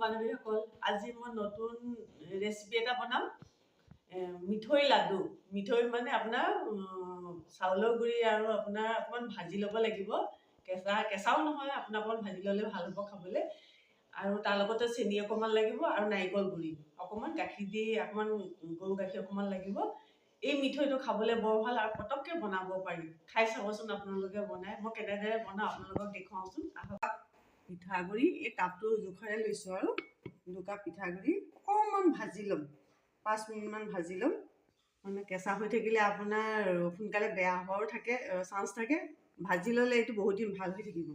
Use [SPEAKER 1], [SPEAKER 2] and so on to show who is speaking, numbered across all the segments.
[SPEAKER 1] বান্ধৱীসকল, আজি মই নতুন ৰেচিপি এটা বনাম। মিঠৈ লাডু। মিঠৈ মানে আপোনাৰ চাউলৰ গুড়ি আৰু আপোনাৰ অকণমান ভাজি ল'ব লাগিব। কেঁচাও নহয়, আপোনাৰ অকণমান ভাজি ল'লে ভাল হ'ব খাবলৈ। আৰু তাৰ লগতে চেনি অকণমান লাগিব আৰু নাৰিকল গুড়ি অকণমান, গাখীৰ দি অকণমান গৰু গাখীৰ অকণমান লাগিব। এই মিঠৈটো খাবলৈ বৰ ভাল আৰু পটককৈ বনাব পাৰি। খাই চাবচোন আপোনালোকে বনাই। মই কেনেদৰে বনাওঁ আপোনালোকক দেখুৱাওঁচোন। পিঠাগুড়ি এই কাপটো জোখৰে লৈছোঁ আৰু 2 কাপ পিঠাগুড়ি অকণমান ভাজি ল'ম, 5 মিনিটমান ভাজি ল'ম। মানে কেঁচা হৈ থাকিলে আপোনাৰ সোনকালে বেয়া হোৱাও চান্স থাকে। ভাজি ল'লে এইটো বহুত দিন ভাল হৈ থাকিব।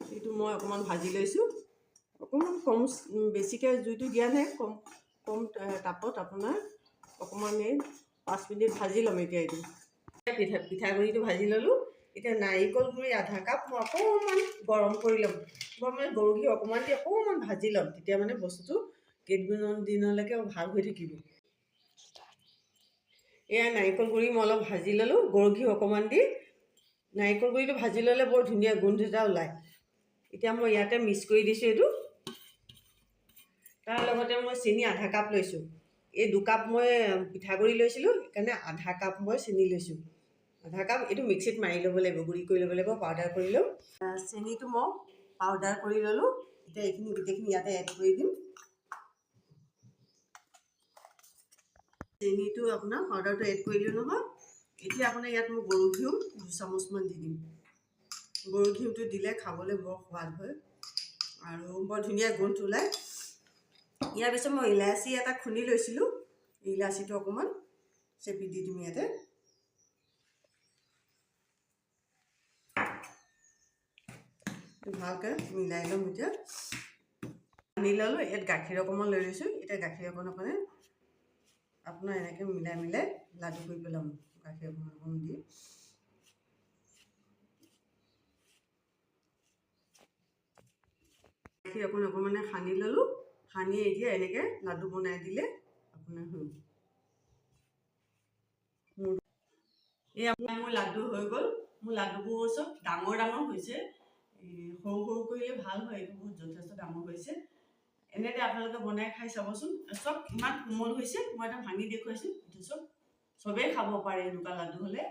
[SPEAKER 1] এইটো মই অকণমান ভাজি লৈছোঁ, অকণমান বেছিকৈ জুইটো দিয়া নাই, কম তাপত আপোনাৰ অকণমান এই 5 মিনিট ভাজি ল'ম। এতিয়া এইটো পিঠাগুড়িটো ভাজি ল'লোঁ। এতিয়া নাৰিকল গুড়ি আধা কাপ মই অকণমান গৰম কৰি ল'ম। মই মানে গৰু ঘিউ অকণমান দি অকণমান ভাজি ল'ম, তেতিয়া মানে বস্তুটো কেইদিনলৈকে ভাল হৈ থাকিব। এয়া নাৰিকল গুড়ি মই অলপ ভাজি ল'লোঁ, গৰু ঘিউ অকণমান দি। নাৰিকল গুড়িটো ভাজি ল'লে বৰ ধুনীয়া গোন্ধ এটা ওলায়। এতিয়া মই ইয়াতে মিক্স কৰি দিছোঁ এইটো। তাৰ লগতে মই চেনি আধা কাপ লৈছোঁ। এই 2 কাপ মই পিঠাগুড়ি লৈছিলোঁ, সেইকাৰণে আধা কাপ মই চেনি লৈছোঁ। আধা কাপ এইটো মিক্সিত মাৰি ল'ব লাগিব, গুড়ি কৰি ল'ব লাগিব, পাউডাৰ কৰি ল'ম। চেনিটো মই পাউডাৰ কৰি ল'লোঁ। এতিয়া এইখিনি গোটেইখিনি ইয়াতে এড কৰি দিম। চেনিটো আপোনাৰ পাউডাৰটো এড কৰিলোঁ নহয়। এতিয়া আপোনাৰ ইয়াত মই গৰু ঘিউ 2 চামুচমান দি দিম। গৰু ঘিউটো দিলে খাবলৈ বৰ সোৱাদ হয় আৰু বৰ ধুনীয়া গোন্ধ ওলায়। ইয়াৰ পিছত মই ইলাচি এটা খুন্দি লৈছিলোঁ, ইলাচিটো অকণমান চেপি দি দিম ইয়াতে। ভালকৈ মিলাই ল'ম। এতিয়া সানি ল'লোঁ। ইয়াত গাখীৰ অকণমান লৈ লৈছোঁ। এতিয়া গাখীৰ অকণমান আপোনাৰ এনেকৈ মিলাই লাডু কৰি পেলাম। গাখীৰ অকণমান দি গাখীৰ অকণমান সানি ল'লোঁ। সানি এতিয়া এনেকৈ লাডু বনাই দিলে আপোনাৰ হৈ গ'ল। এই আপোনাৰ মোৰ লাডু হৈ গ'ল। মোৰ লাডুবোৰ চব ডাঙৰ হৈছে। সৰু কৰিলে ভাল হয়, এইটো বহুত যথেষ্ট ডাঙৰ হৈছে। এনেকৈ আপোনালোকে বনাই খাই চাবচোন। চব ইমান কোমল হৈছে। মই এটা ভাঙি দেখুৱাইছোঁ। এইটো চবেই খাব পাৰে। এনেকুৱা লাডু হ'লে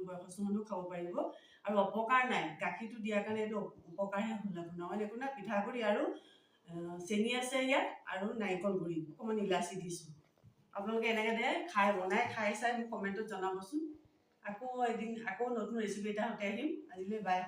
[SPEAKER 1] বয়সস্থ মানুহ খাব পাৰিব আৰু অপকাৰ নাই। গাখীৰটো দিয়াৰ কাৰণে এইটো উপকাৰহে হ'ল আপোনাৰ। অইন একো নাই। পিঠাগুড়ি আৰু চেনি আছে ইয়াত আৰু নাৰিকল গুড়ি অকণমান ইলাচি দিছোঁ। আপোনালোকে এনেকৈ বনাই খাই চাই মোক কমেণ্টত জনাবচোন। আকৌ নতুন ৰেচিপি এটা সৈতে আহিম। আজিলৈ বাই।